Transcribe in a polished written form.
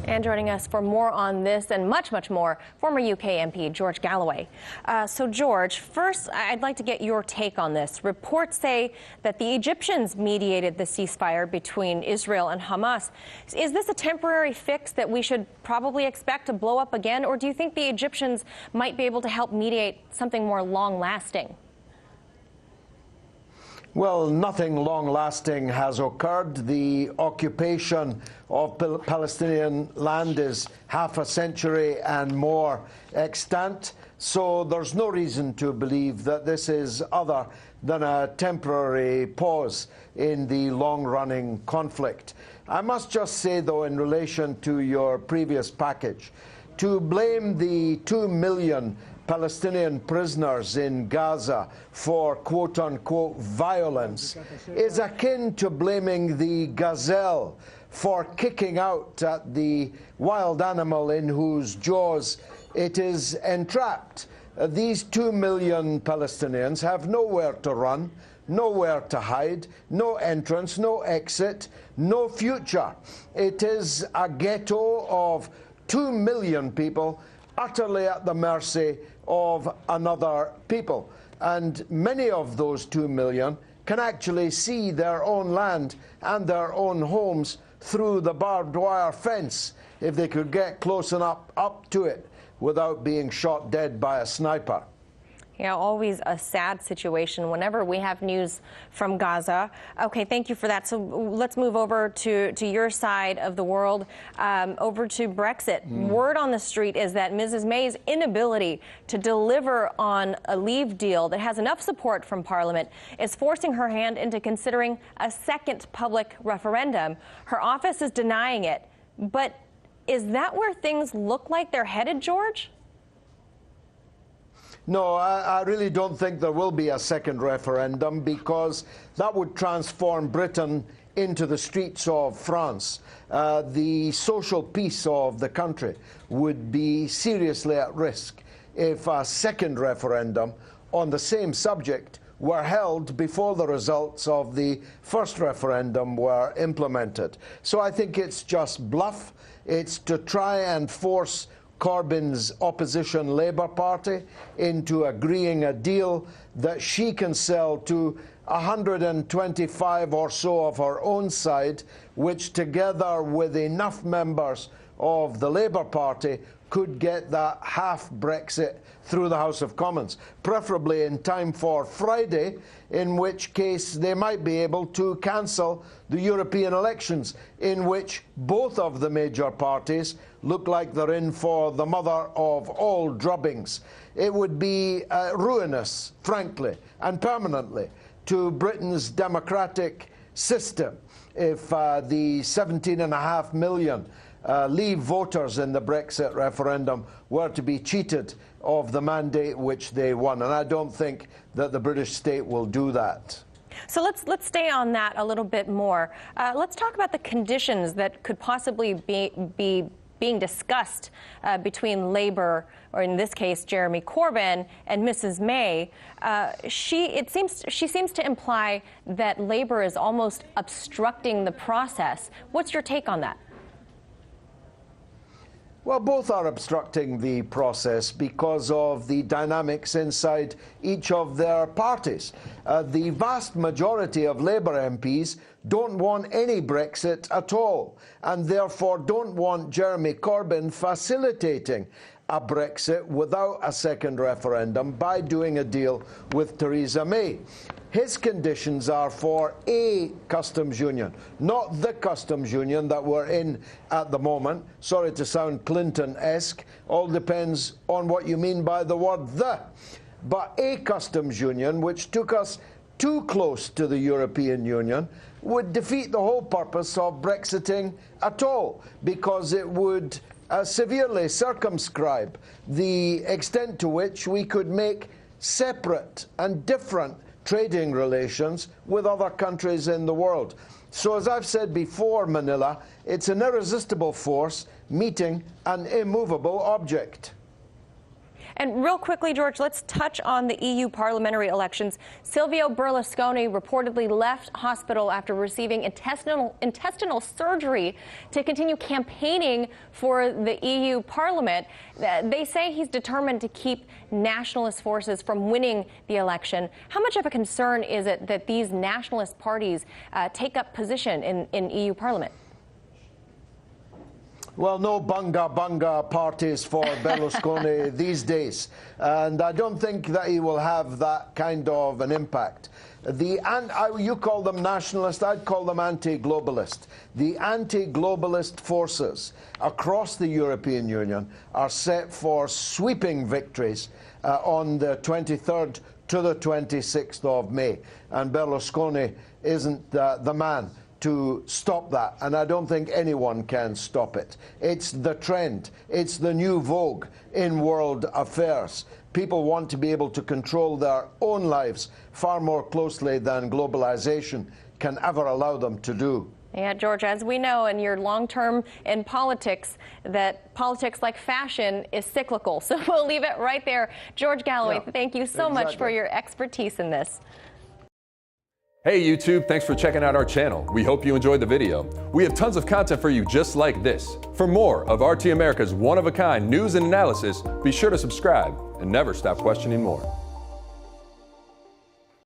And joining us for more on this and much, much more, former UK MP George Galloway. So, George, first, I'd like to get your take on this. Reports say that the Egyptians mediated the ceasefire between Israel and Hamas. Is this a temporary fix that we should probably expect to blow up again, or do you think the Egyptians might be able to help mediate something more long-lasting? Well, nothing long-lasting has occurred. The occupation of Palestinian land is half a century and more extant, so there's no reason to believe that this is other than a temporary pause in the long-running conflict. I must just say, though, in relation to your previous package, to blame the 2 million Palestinian prisoners in Gaza for quote-unquote violence is akin to blaming the gazelle for kicking out at the wild animal in whose jaws it is entrapped. These 2 million Palestinians have nowhere to run, nowhere to hide, no entrance, no exit, no future. It is a ghetto of 2 million people utterly at the mercy of another people. And many of those 2 million can actually see their own land and their own homes through the barbed wire fence if they could get close enough up to it without being shot dead by a sniper. Yeah, always a sad situation whenever we have news from Gaza. Okay, thank you for that. So let's move over to your side of the world, over to Brexit. Word on the street is that Mrs. May's inability to deliver on a leave deal that has enough support from Parliament is forcing her hand into considering a second public referendum. Her office is denying it. But is that where things look like they're headed, George? No, I really don't think there will be a second referendum, because that would transform Britain into the streets of France. The social peace of the country would be seriously at risk if a second referendum on the same subject were held before the results of the first referendum were implemented. So I think it's just bluff. It's to try and force Corbyn's opposition Labour Party into agreeing a deal that she can sell to 125 or so of her own side, which together with enough members of the Labour Party could get that half Brexit through the House of Commons, preferably in time for Friday, in which case they might be able to cancel the European elections, in which both of the major parties look like they're in for the mother of all drubbings. It would be ruinous, frankly, and permanently to Britain's democratic system if the 17.5 million Leave voters in the Brexit referendum were to be cheated of the mandate which they won. And I don't think that the British state will do that. So let's stay on that a little bit more. Let's talk about the conditions that could possibly be being discussed between Labour, or in this case, Jeremy Corbyn, and Mrs. May. She seems to imply that Labour is almost obstructing the process. What's your take on that? Well, both are obstructing the process because of the dynamics inside each of their parties. The vast majority of Labour MPs don't want any Brexit at all, and therefore don't want Jeremy Corbyn facilitating a Brexit without a second referendum by doing a deal with Theresa May. His conditions are for a customs union, not the customs union that we're in at the moment. Sorry to sound Clinton-esque. All depends on what you mean by the word the. But a customs union, which took us too close to the European Union, would defeat the whole purpose of Brexiting at all, because it would severely circumscribe the extent to which we could make separate and different trading relations with other countries in the world. So, as I've said before, Manila, it's an irresistible force meeting an immovable object. And real quickly, George, let's touch on the EU parliamentary elections. Silvio Berlusconi reportedly left hospital after receiving intestinal surgery to continue campaigning for the EU Parliament. They say he's determined to keep nationalist forces from winning the election. How much of a concern is it that these nationalist parties take up position in EU Parliament? Well, no bunga parties for Berlusconi these days, and I don't think that he will have that kind of an impact. You call them nationalist, I'd call them anti-globalist. The anti-globalist forces across the European Union are set for sweeping victories on the 23rd to the 26th of May, and Berlusconi isn't the man to stop that, and I don't think anyone can stop it. It's the trend. It's the new vogue in world affairs. People want to be able to control their own lives far more closely than globalization can ever allow them to do. Yeah, George, as we know in your long term in politics, that politics like fashion is cyclical. So we'll leave it right there. George Galloway, thank you so much for your expertise in this. Hey YouTube, thanks for checking out our channel. We hope you enjoyed the video. We have tons of content for you just like this. For more of RT America's one-of-a-kind news and analysis, be sure to subscribe and never stop questioning more.